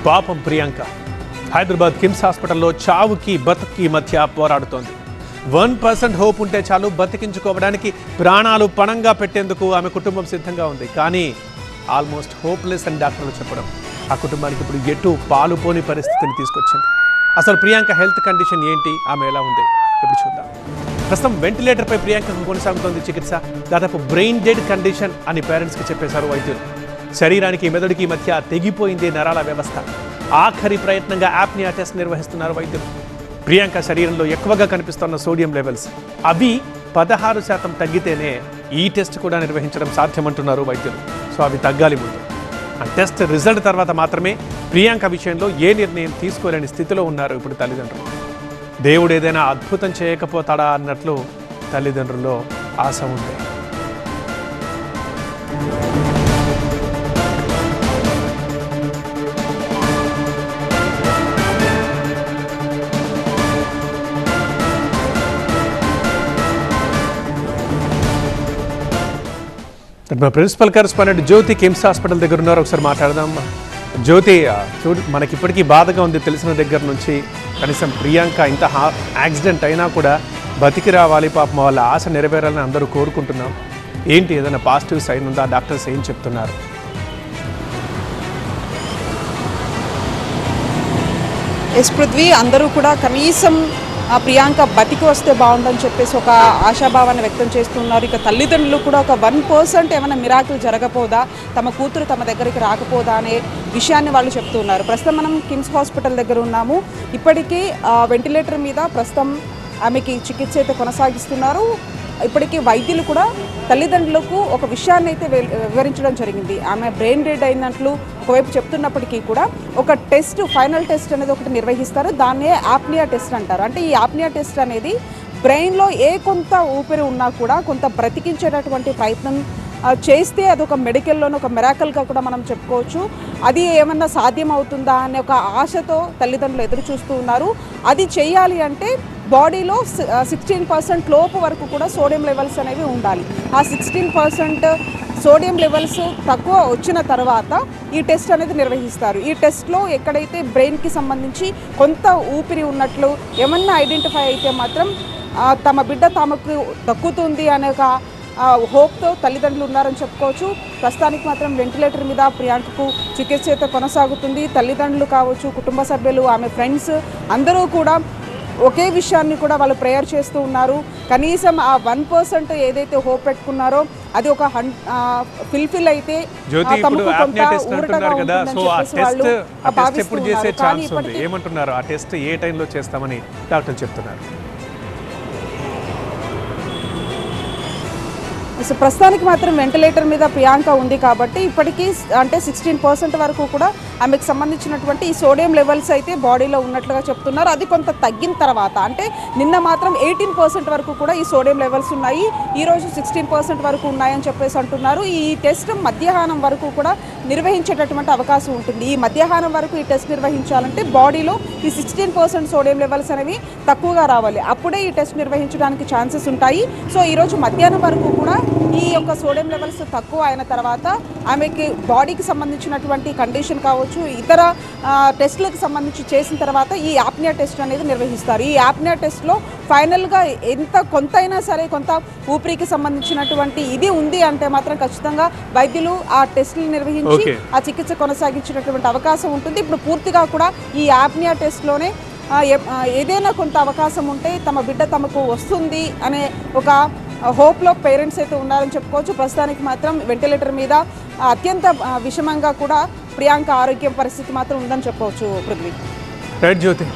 పాపం ప్రియాంక హైదరాబాద్ కిమ్స్ హాస్పిటల్లో చావుకి బతుకి మధ్య పోరాడుతోంది. 1% హోప్ ఉంటే చాలు బతికించుకోవడానికి ప్రాణాలు పణంగా పెట్టేందుకు ఆమె కుటుంబం సిద్ధంగా ఉంది. కానీ ఆల్మోస్ట్ హోప్లెస్ అని డాక్టర్లు చెప్పడం ఆ కుటుంబానికి ఇప్పుడు ఎటు పాలుపోని పరిస్థితిని తీసుకొచ్చింది. అసలు ప్రియాంక హెల్త్ కండిషన్ ఏంటి, ఆమె ఎలా ఉంది ఇప్పుడు చూద్దాం. ప్రస్తుతం వెంటిలేటర్పై ప్రియాంకకు కొనసాగుతోంది చికిత్స. దాదాపు బ్రెయిన్ డెడ్ కండిషన్ అని పేరెంట్స్కి చెప్పేశారు వైద్యులు. శరీరానికి మెదడుకి మధ్య తెగిపోయింది నరాల వ్యవస్థ. ఆఖరి ప్రయత్నంగా యాప్నియా టెస్ట్ నిర్వహిస్తున్నారు వైద్యులు. ప్రియాంక శరీరంలో ఎక్కువగా కనిపిస్తున్న సోడియం లెవెల్స్ అవి 16% తగ్గితేనే ఈ టెస్ట్ కూడా నిర్వహించడం సాధ్యమంటున్నారు వైద్యులు. సో అవి తగ్గాలి ముందు. ఆ టెస్ట్ రిజల్ట్ తర్వాత మాత్రమే ప్రియాంక విషయంలో ఏ నిర్ణయం తీసుకోలేని స్థితిలో ఉన్నారు ఇప్పుడు తల్లిదండ్రులు. దేవుడు ఏదైనా అద్భుతం చేయకపోతాడా అన్నట్లు తల్లిదండ్రుల్లో ఆశ ఉంది. మా ప్రిన్సిపల్ కరెస్పాండెంట్ జ్యోతి కిమ్స్ హాస్పిటల్ దగ్గర ఉన్నారు. ఒకసారి మాట్లాడదాం. జ్యోతి, చూడు, మనకి ఇప్పటికీ బాధగా ఉంది తెలిసిన దగ్గర నుంచి. కనీసం ప్రియాంక ఇంత యాక్సిడెంట్ అయినా కూడా బతికి రావాలి, పాపం వాళ్ళ ఆశ నెరవేరాలని అందరూ కోరుకుంటున్నాం. ఏంటి, ఏదైనా పాజిటివ్ సైన్ ఉందా? డాక్టర్స్ ఏం చెప్తున్నారు? ఎస్ పృథ్వీ, అందరూ కూడా కనీసం ప్రియాంక బతికి వస్తే బాగుందని చెప్పేసి ఒక ఆశాభావాన్ని వ్యక్తం చేస్తున్నారు. ఇక తల్లిదండ్రులు కూడా ఒక 1% ఏమైనా మిరాకిల్ జరగపోదా, తమ కూతురు తమ దగ్గరికి రాకపోదా అనే విషయాన్ని వాళ్ళు చెప్తున్నారు. ప్రస్తుతం మనం కిమ్స్ హాస్పిటల్ దగ్గర ఉన్నాము. ఇప్పటికీ వెంటిలేటర్ మీద ప్రస్తుతం ఆమెకి చికిత్స అయితే కొనసాగిస్తున్నారు. ఇప్పటికీ వైద్యులు కూడా తల్లిదండ్రులకు ఒక విషయాన్ని అయితే వివరించడం జరిగింది. ఆమె బ్రెయిన్ డెడ్ అయినట్లు ఒకవైపు చెప్తున్నప్పటికీ కూడా ఒక టెస్ట్, ఫైనల్ టెస్ట్ అనేది ఒకటి నిర్వహిస్తారు. దాన్నే యాప్నియా టెస్ట్ అంటారు. అంటే ఈ యాప్నియా టెస్ట్ అనేది బ్రెయిన్లో కొంత ఊపిరి ఉన్నా కూడా కొంత బ్రతికించేటటువంటి ప్రయత్నం చేస్తే అదొక మెడికల్లోనే ఒక మిరాకల్గా కూడా మనం చెప్పుకోవచ్చు. అది ఏమన్నా సాధ్యం అవుతుందా అనే ఒక ఆశతో తల్లిదండ్రులు ఎదురు చూస్తూ ఉన్నారు. అది చేయాలి అంటే బాడీలో 16% లోపు వరకు కూడా సోడియం లెవెల్స్ అనేవి ఉండాలి. ఆ 16% సోడియం లెవెల్స్ తక్కువ వచ్చిన తర్వాత ఈ టెస్ట్ అనేది నిర్వహిస్తారు. ఈ టెస్ట్లో ఎక్కడైతే బ్రెయిన్కి సంబంధించి కొంత ఊపిరి ఉన్నట్లు ఏమన్నా ఐడెంటిఫై అయితే మాత్రం తమ బిడ్డ తమకు దక్కుతుంది అనే ఒక హోప్తో తల్లిదండ్రులు ఉన్నారని చెప్పుకోవచ్చు. ప్రస్తుతానికి మాత్రం వెంటిలేటర్ మీద ప్రియాంకకు చికిత్స అయితే కొనసాగుతుంది. తల్లిదండ్రులు కావచ్చు, కుటుంబ సభ్యులు, ఆమె ఫ్రెండ్స్ అందరూ కూడా ఒకే విషయాన్ని కూడా వాళ్ళు ప్రేయర్ చేస్తూ ఉన్నారు. కనీసం ఆ 1% ఏదైతే హోప్ పెట్టుకున్నారో అది ఒక ఫిల్ఫిల్ అయితే తమకు కొంత ఊరటగా ఉంటుందని చెప్పేసి వాళ్ళు భావిస్తున్నారు. కానీ ఏమంటున్నారు, ఆ టెస్ట్ ఏ టైంలో చేస్తామని డాక్టర్లు చెప్తున్నారు? ప్రస్తుతానికి మాత్రం వెంటిలేటర్ మీద ప్రియాంక ఉంది కాబట్టి ఇప్పటికీ అంటే 16% వరకు కూడా ఆమెకు సంబంధించినటువంటి ఈ సోడియం లెవెల్స్ అయితే బాడీలో ఉన్నట్లుగా చెప్తున్నారు. అది కొంత తగ్గిన తర్వాత, అంటే నిన్న మాత్రం 18% వరకు కూడా ఈ సోడియం లెవెల్స్ ఉన్నాయి, ఈరోజు 16% వరకు ఉన్నాయని చెప్పేసి అంటున్నారు. ఈ టెస్ట్ మధ్యాహ్నం వరకు కూడా నిర్వహించేటటువంటి అవకాశం ఉంటుంది. ఈ మధ్యాహ్నం వరకు ఈ టెస్ట్ నిర్వహించాలంటే బాడీలో ఈ 16% సోడియం లెవెల్స్ అనేవి తక్కువగా రావాలి. అప్పుడే ఈ టెస్ట్ నిర్వహించడానికి ఛాన్సెస్ ఉంటాయి. సో ఈరోజు మధ్యాహ్నం వరకు కూడా ఈ యొక్క సోడియం లెవెల్స్ తక్కువ అయిన తర్వాత ఆమెకి బాడీకి సంబంధించినటువంటి కండిషన్ కావచ్చు, ఇతర టెస్టులకు సంబంధించి చేసిన తర్వాత ఈ యాప్నియా టెస్ట్ అనేది నిర్వహిస్తారు. ఈ యాప్నియా టెస్ట్లో ఫైనల్గా కొంత అయినా సరే కొంత ఊపిరికి సంబంధించినటువంటి ఇది ఉంది అంటే మాత్రం ఖచ్చితంగా వైద్యులు ఆ టెస్టులు నిర్వహించి ఆ చికిత్స కొనసాగించినటువంటి అవకాశం ఉంటుంది. ఇప్పుడు పూర్తిగా కూడా ఈ యాప్నియా టెస్ట్లోనే ఏదైనా కొంత అవకాశం ఉంటే తమ బిడ్డ తమకు వస్తుంది అనే ఒక హోప్లో పేరెంట్స్ అయితే ఉన్నారని చెప్పుకోవచ్చు. ప్రస్తుతానికి మాత్రం వెంటిలేటర్ మీద అత్యంత విషమంగా కూడా ప్రియాంక ఆరోగ్యం పరిస్థితి మాత్రం ఉందని చెప్పవచ్చు. పృథ్వీ. రైట్ జ్యోతి.